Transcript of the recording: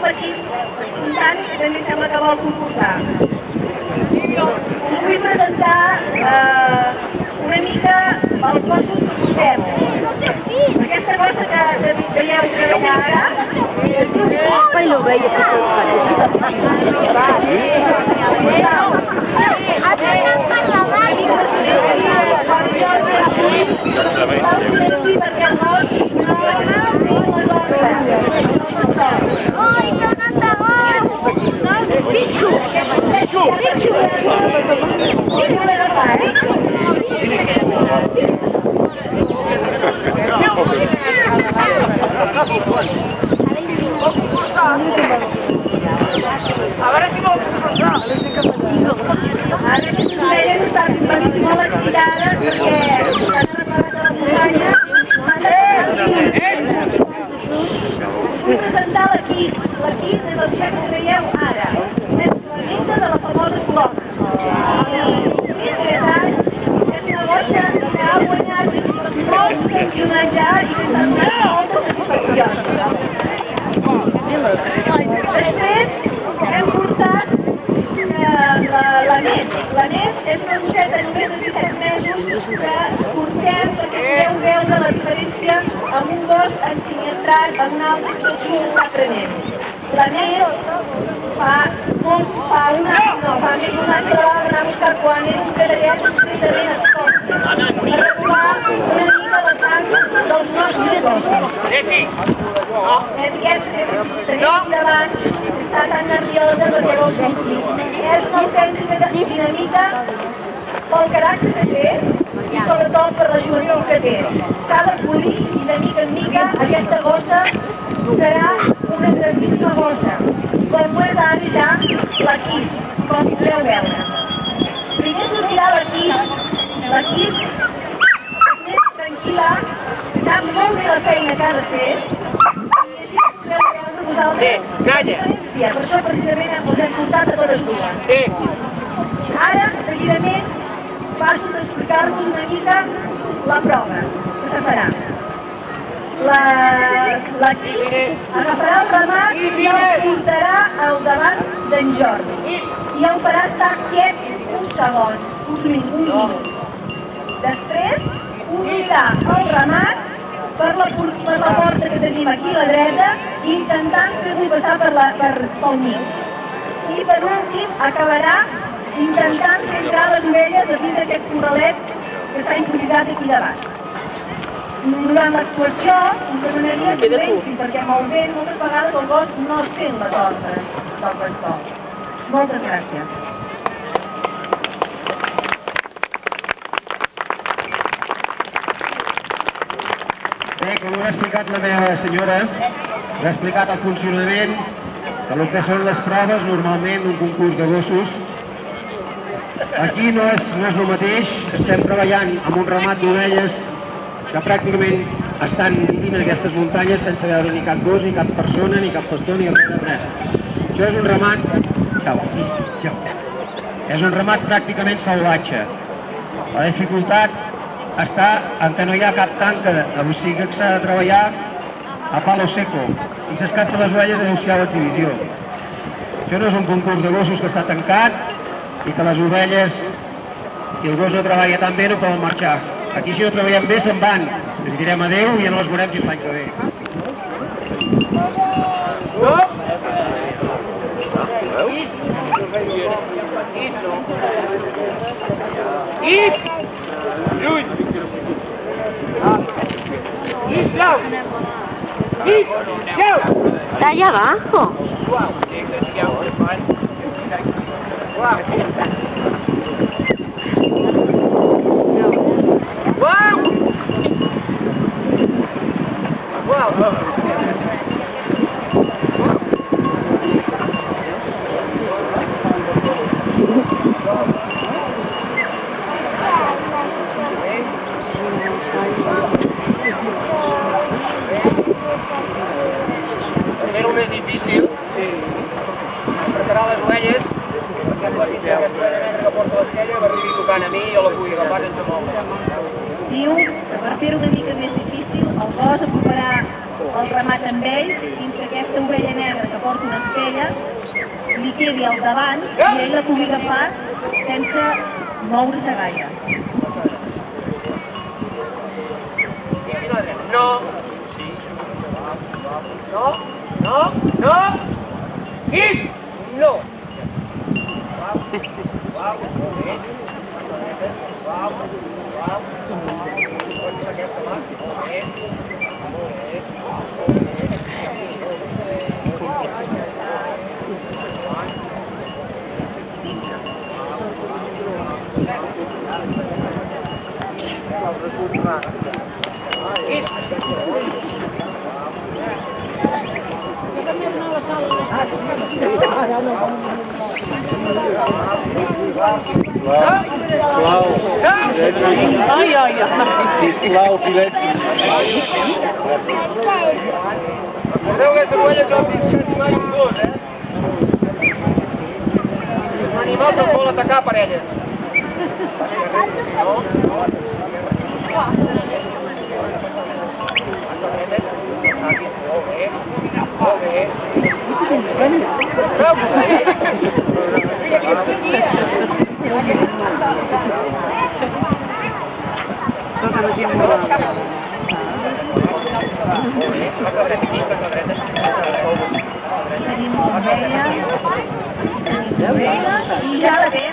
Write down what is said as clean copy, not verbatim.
petit comptant que també sembla que vol concursar. Us vull presentar una mica els gossos que portem. Aquesta gossa que veieu treballar ara... Ai, no veia que tot A veure si vol concursar. Ara que s'ho està molt excitada perquè estan preparats a la muntanya. Vull presentar l'equip. L'equip és el que veieu ara. És la llista de la famosa coloma. És una gossa que ha guanyat molts campionats ja i que s'ha donat moltes satisfaccions. Després hem portat l'Anés. L'Anés és una gosseta només de 17 mesos que portem perquè podeu veure la diferència amb un gos ensinyestrat en una altra situació que està aprenent. L'Anés fa més d'un any que la vam anar a buscar quan era un cadellet estretament escorça per regular una mica la sang dels nostres gossos. Tenim davant, està tan nerviosa perquè vol sortir. És una autèntica dinamita pel caràcter que té i sobretot per la joventut que té. S'ha de polir i de mica en mica aquesta gossa serà una grandíssima gossa. Com ho és ara ja l'equip, com podeu veure. Primer sortirà l'equip és més tranquil·la, sap molt bé la feina que ha de fer. Calla! Per això precisament us hem portat a totes dues. Ara, seguidament, passo d'explicar-vos una mica la prova que se farà. L'equip agafarà el ramat i el portarà al davant d'en Jordi. I el farà estar quiet un segon, un minut. Després, unirà el ramat per la porta que tenim aquí a la dreta, intentant fer-li passar pel mig. I per últim acabarà intentant fer entrar les ovelles a dins d'aquest corralet que s'ha improvisat aquí davant. Durant l'actuació us demanaria silenci perquè amb el vent moltes vegades el gos no sent les ordres del pastor. Moltes gràcies. Bé, com ho ha explicat la meva senyora, ha explicat el funcionament del que són les proves normalment d'un concurs de gossos. Aquí no és el mateix, estem treballant amb un ramat d'ovelles que pràcticament estan vivint en aquestes muntanyes sense veure ni cap gos, ni cap persona, ni cap pastor, ni res. Això és un ramat... És un ramat pràcticament salvatge. La dificultat està en que no hi ha cap tanca, o sigui que s'ha de treballar a palo seco i s'escapten les ovelles a negociar l'exhibició. Això no és un concurs de gossos que està tancat i que les ovelles, si el gos no treballa tan bé, no poden marxar. Aquí si no treballem bé se'n van, ens direm adeu i ja no les veurem fins l'any que ve. Está allá abajo. Era el més difícil preparar les ovelles perquè la que porta l'esquella m'arribi tocant a mi i jo la pugui agafar sense moure. Diu que per fer-ho una mica més difícil el gos aproparà el ramat amb ell fins que aquesta ovella negra que porta una d'ella li quedi al davant i ell la pugui agafar sense moure-se gaire. No. No. No. No. Is. No. Sisplau, silenci. Recordeu aquesta ovella que la pinxem mai amb dos, Un animal que vol atacar parelles. No? Molt bé. Molt bé. Tenim l'ovella, i ja la ve.